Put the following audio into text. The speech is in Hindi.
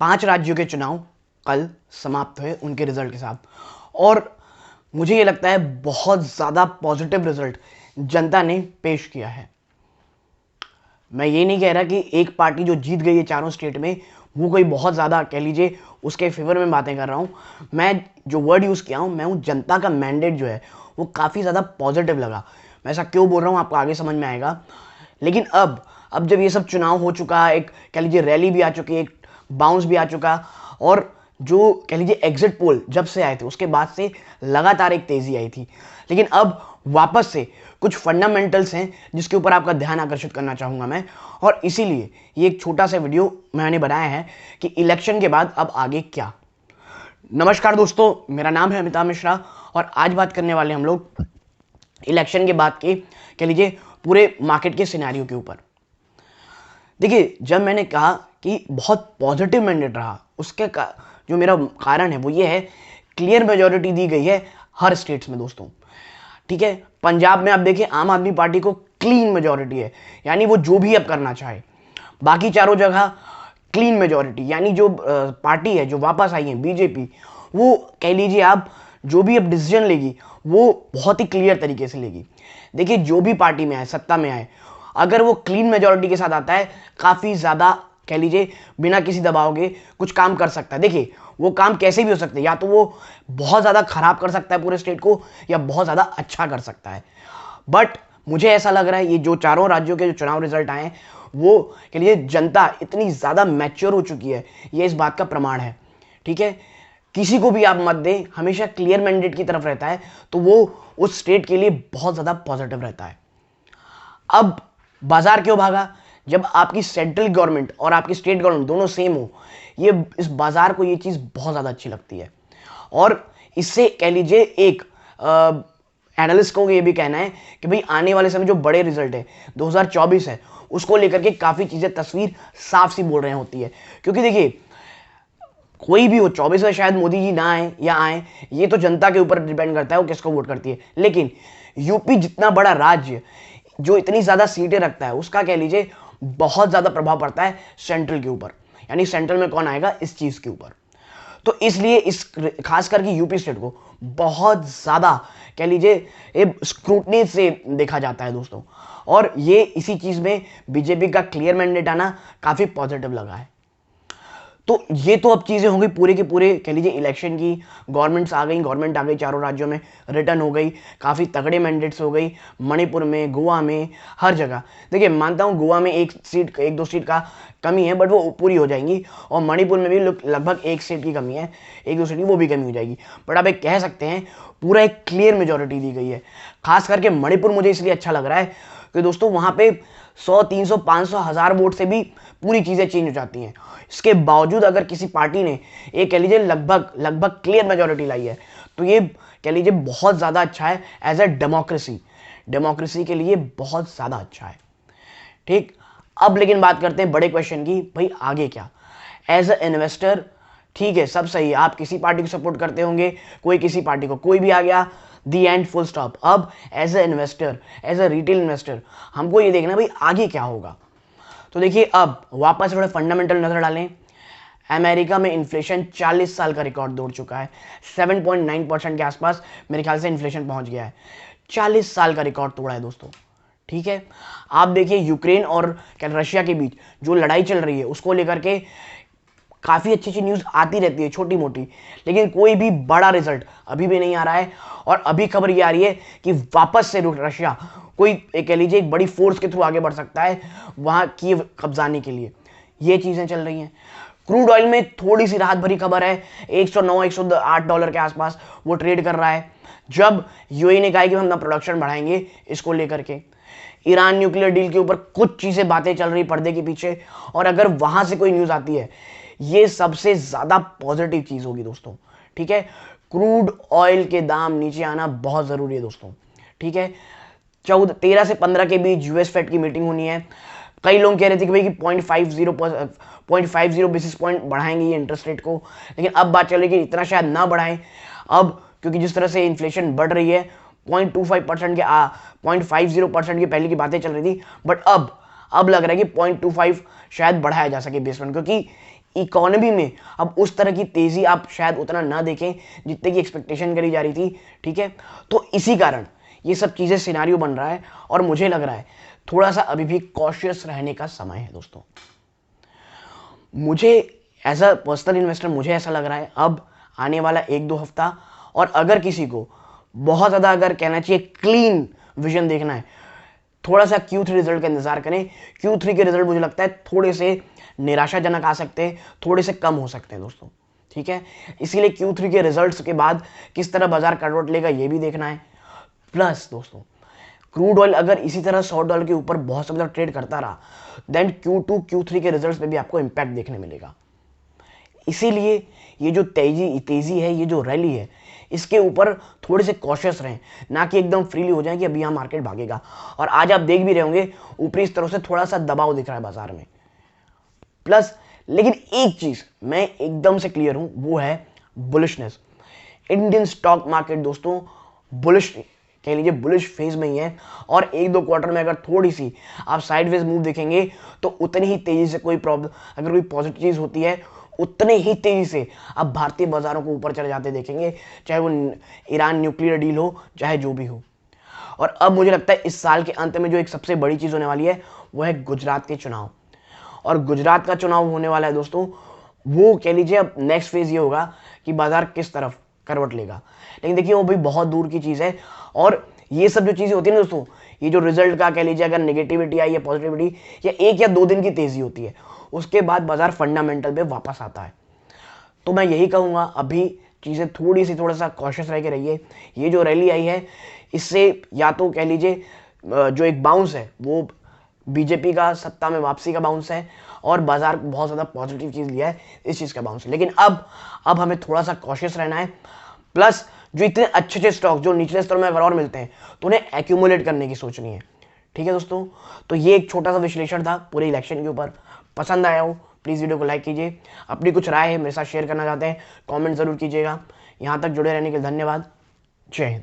5 राज्यों के चुनाव कल समाप्त हुए उनके रिजल्ट के साथ, और मुझे ये लगता है बहुत ज़्यादा पॉजिटिव रिजल्ट जनता ने पेश किया है। मैं ये नहीं कह रहा कि एक पार्टी जो जीत गई है चारों स्टेट में वो कोई बहुत ज़्यादा कह लीजिए उसके फेवर में बातें कर रहा हूँ। मैं जो वर्ड यूज़ किया हूँ, मैं हूँ जनता का मैंडेट जो है वो काफ़ी ज़्यादा पॉजिटिव लगा। मैं ऐसा क्यों बोल रहा हूँ आपको आगे समझ में आएगा। लेकिन अब जब ये सब चुनाव हो चुका, एक कह लीजिए रैली भी आ चुकी है, एक बाउंस भी आ चुका, और जो कह लीजिए एग्जिट पोल जब से आए थे उसके बाद से लगातार एक तेज़ी आई थी, लेकिन अब वापस से कुछ फंडामेंटल्स हैं जिसके ऊपर आपका ध्यान आकर्षित करना चाहूँगा मैं, और इसीलिए ये एक छोटा सा वीडियो मैंने बनाया है कि इलेक्शन के बाद अब आगे क्या। नमस्कार दोस्तों, मेरा नाम है अमिताभ मिश्रा और आज बात करने वाले हम लोग इलेक्शन के बाद के कह लीजिए पूरे मार्केट के सिनेरियो के ऊपर। देखिए, जब मैंने कहा कि बहुत पॉजिटिव मैंडेट रहा, उसके जो मेरा कारण है वो ये है, क्लियर मेजॉरिटी दी गई है हर स्टेट्स में दोस्तों। ठीक है, पंजाब में आप देखिए आम आदमी पार्टी को क्लीन मेजॉरिटी है, यानी वो जो भी अब करना चाहे। बाकी चारों जगह क्लीन मेजॉरिटी, यानी जो पार्टी है जो वापस आई है बीजेपी, वो कह लीजिए आप जो भी अब डिसीजन लेगी वो बहुत ही क्लियर तरीके से लेगी। देखिए, जो भी पार्टी में आए, सत्ता में आए, अगर वो क्लीन मेजॉरिटी के साथ आता है, काफ़ी ज़्यादा कह लीजिए बिना किसी दबाव के कुछ काम कर सकता है। देखिए, वो काम कैसे भी हो सकते हैं, या तो वो बहुत ज़्यादा खराब कर सकता है पूरे स्टेट को, या बहुत ज़्यादा अच्छा कर सकता है। बट मुझे ऐसा लग रहा है ये जो चारों राज्यों के जो चुनाव रिजल्ट आए हैं वो कह लीजिए जनता इतनी ज़्यादा मैच्योर हो चुकी है, ये इस बात का प्रमाण है। ठीक है, किसी को भी आप मत दें, हमेशा क्लियर मैंडेट की तरफ रहता है तो वो उस स्टेट के लिए बहुत ज़्यादा पॉजिटिव रहता है। अब बाजार क्यों भागा? जब आपकी सेंट्रल गवर्नमेंट और आपकी स्टेट गवर्नमेंट दोनों सेम हो, ये इस बाजार को ये चीज़ बहुत ज़्यादा अच्छी लगती है। और इससे कह लीजिए एक एनालिस्ट को ये भी कहना है कि भाई आने वाले समय जो बड़े रिजल्ट है 2024 है, उसको लेकर के काफ़ी चीज़ें तस्वीर साफ सी बोल रहे होती है। क्योंकि देखिए, कोई भी हो, 24 में शायद मोदी जी ना आए या आए, ये तो जनता के ऊपर डिपेंड करता है वो किसको वोट करती है। लेकिन यूपी जितना बड़ा राज्य जो इतनी ज़्यादा सीटें रखता है, उसका कह लीजिए बहुत ज़्यादा प्रभाव पड़ता है सेंट्रल के ऊपर, यानी सेंट्रल में कौन आएगा इस चीज़ के ऊपर। तो इसलिए इस खास करके यूपी स्टेट को बहुत ज़्यादा कह लीजिए स्क्रूटनी से देखा जाता है दोस्तों, और ये इसी चीज़ में बीजेपी का क्लियर मैंडेट आना काफ़ी पॉजिटिव लगा है। तो ये तो अब चीज़ें होंगी पूरे के पूरे कह लीजिए इलेक्शन की। गवर्नमेंट आ गई चारों राज्यों में, रिटर्न हो गई, काफ़ी तगड़े मैंडेट्स हो गई, मणिपुर में, गोवा में, हर जगह। देखिए, मानता हूँ गोवा में एक दो सीट का कमी है, बट वो पूरी हो जाएंगी, और मणिपुर में भी लगभग एक सीट की कमी है, एक दो सीट की वो भी कमी हो जाएगी। बट आप एक कह सकते हैं पूरा एक क्लियर मेजोरिटी दी गई है। खास करके मणिपुर मुझे इसलिए अच्छा लग रहा है कि दोस्तों वहाँ पे 100, 300, 500, 1000 वोट से भी पूरी चीज़ें चेंज हो जाती हैं। इसके बावजूद अगर किसी पार्टी ने ये कह लीजिए लगभग क्लियर मेजॉरिटी लाई है, तो ये कह लीजिए बहुत ज़्यादा अच्छा है एज ए डेमोक्रेसी के लिए बहुत ज़्यादा अच्छा है। ठीक, अब लेकिन बात करते हैं बड़े क्वेश्चन की, भाई आगे क्या। एज ए इन्वेस्टर ठीक है, सब सही है, आप किसी पार्टी को सपोर्ट करते होंगे, कोई किसी पार्टी को, कोई भी आ गया, दी एंड, फुल स्टॉप। अब as a investor, as a retail investor, हमको ये देखना भाई आगे क्या होगा। तो देखिए, अब वापस थोड़े फंडामेंटल नजर डालें। अमेरिका में इन्फ्लेशन 40 साल का रिकॉर्ड तोड़ चुका है, 7.9% के आसपास मेरे ख्याल से इन्फ्लेशन पहुंच गया है। 40 साल का रिकॉर्ड तोड़ा है दोस्तों। ठीक है, आप देखिए यूक्रेन और रशिया के बीच जो लड़ाई चल रही है उसको लेकर के काफ़ी अच्छी अच्छी न्यूज़ आती रहती है छोटी मोटी, लेकिन कोई भी बड़ा रिजल्ट अभी भी नहीं आ रहा है। और अभी खबर ये आ रही है कि वापस से रशिया कोई कह लीजिए एक बड़ी फोर्स के थ्रू आगे बढ़ सकता है वहाँ कीव कब्जाने के लिए। ये चीज़ें चल रही हैं। क्रूड ऑयल में थोड़ी सी राहत भरी खबर है, 109, 108 डॉलर के आसपास वो ट्रेड कर रहा है, जब यूएई ने कहा है कि हम अपना प्रोडक्शन बढ़ाएंगे इसको लेकर के। ईरान न्यूक्लियर डील के ऊपर कुछ चीज़ें बातें चल रही पर्दे के पीछे, और अगर वहाँ से कोई न्यूज़ आती है, ये सबसे ज़्यादा पॉजिटिव चीज़ होगी दोस्तों। ठीक है, क्रूड ऑयल के दाम नीचे आना बहुत ज़रूरी है दोस्तों। ठीक है, 13 से 15 के बीच यूएस फेड की मीटिंग होनी है। कई लोग कह रहे थे कि भाई कि 0.50 बेसिस पॉइंट बढ़ाएंगे ये इंटरेस्ट रेट को, लेकिन अब बात चल रही है कि इतना शायद ना बढ़ाएं अब, क्योंकि जिस तरह से इन्फ्लेशन बढ़ रही है 0.25% के 0.50% की पहले की बातें चल रही थी, बट अब लग रहा है कि 0.25 शायद बढ़ाया जा सके बेस पॉइंट, क्योंकि इकोनॉमी में अब उस तरह की तेजी आप शायद उतना ना देखें जितने की एक्सपेक्टेशन करी जा रही थी, ठीक है। तो इसी कारण ये सब चीजें सिनारियो बन रहा है और मुझे लग रहा है थोड़ा सा अभी भी कॉशियस रहने का समय है दोस्तों। मुझे एज अ पर्सनल इन्वेस्टर मुझे ऐसा लग रहा है अब आने वाला 1-2 हफ्ता, और अगर किसी को बहुत ज़्यादा अगर कहना चाहिए क्लीन विजन देखना है, थोड़ा सा Q3 रिजल्ट का इंतजार करें। Q3 के रिजल्ट मुझे लगता है थोड़े से निराशाजनक आ सकते हैं, थोड़े से कम हो सकते हैं दोस्तों, ठीक है। इसीलिए Q3 के रिजल्ट्स के बाद किस तरह बाजार करवट लेगा ये भी देखना है। प्लस दोस्तों क्रूड ऑयल अगर इसी तरह $100 के ऊपर बहुत समय तक ट्रेड करता रहा, देन Q2 Q3 के रिजल्ट्स में भी आपको इंपैक्ट देखने मिलेगा। इसीलिए ये जो तेजी है, ये जो रैली है, इसके ऊपर थोड़े से कॉशियस रहें, ना कि एकदम फ्रीली हो जाए कि अभी यहाँ मार्केट भागेगा। और आज आप देख भी रहे होंगे ऊपरी स्तरों से थोड़ा सा दबाव दिख रहा है बाजार में। प्लस लेकिन एक चीज मैं एकदम से क्लियर हूं, वो है बुलिशनेस। इंडियन स्टॉक मार्केट दोस्तों बुलिश कह लीजिए बुलिश फेज में ही है, और 1-2 क्वार्टर में अगर थोड़ी सी आप साइडवेज मूव देखेंगे तो उतनी ही तेजी से कोई प्रॉब्लम, अगर कोई पॉजिटिव चीज होती है उतने ही तेजी से आप भारतीय बाजारों को ऊपर चले जाते देखेंगे, चाहे वो ईरान न्यूक्लियर डील हो, चाहे जो भी हो। और अब मुझे लगता है इस साल के अंत में जो एक सबसे बड़ी चीज होने वाली है वो है गुजरात के चुनाव। और गुजरात का चुनाव होने वाला है दोस्तों, वो कह लीजिए अब नेक्स्ट फेज ये होगा कि बाजार किस तरफ करवट लेगा। लेकिन देखिए वो भी बहुत दूर की चीज है, और ये सब जो चीजें होती है ना दोस्तों, ये जो रिजल्ट का कह लीजिए अगर नेगेटिविटी आई या पॉजिटिविटी या 1 या 2 दिन की तेजी होती है, उसके बाद बाजार फंडामेंटल पे वापस आता है। तो मैं यही कहूंगा अभी चीजें थोड़ा सा कॉशियस रह के रहिए। ये जो रैली आई है इससे या तो कह लीजिए जो एक बाउंस है वो बीजेपी का सत्ता में वापसी का बाउंस है, और बाजार बहुत ज़्यादा पॉजिटिव चीज़ लिया है इस चीज़ का बाउंस है। लेकिन अब हमें थोड़ा सा कॉशियस रहना है। प्लस जो इतने अच्छे स्टॉक जो निचले स्तर में अगर और मिलते हैं तो उन्हें एक्यूमुलेट करने की सोचनी है, ठीक है दोस्तों। तो ये एक छोटा सा विश्लेषण था पूरे इलेक्शन के ऊपर। पसंद आया हो प्लीज़ वीडियो को लाइक कीजिए, अपनी कुछ राय है मेरे साथ शेयर करना चाहते हैं कॉमेंट ज़रूर कीजिएगा। यहाँ तक जुड़े रहने के लिए धन्यवाद। जय हिंद।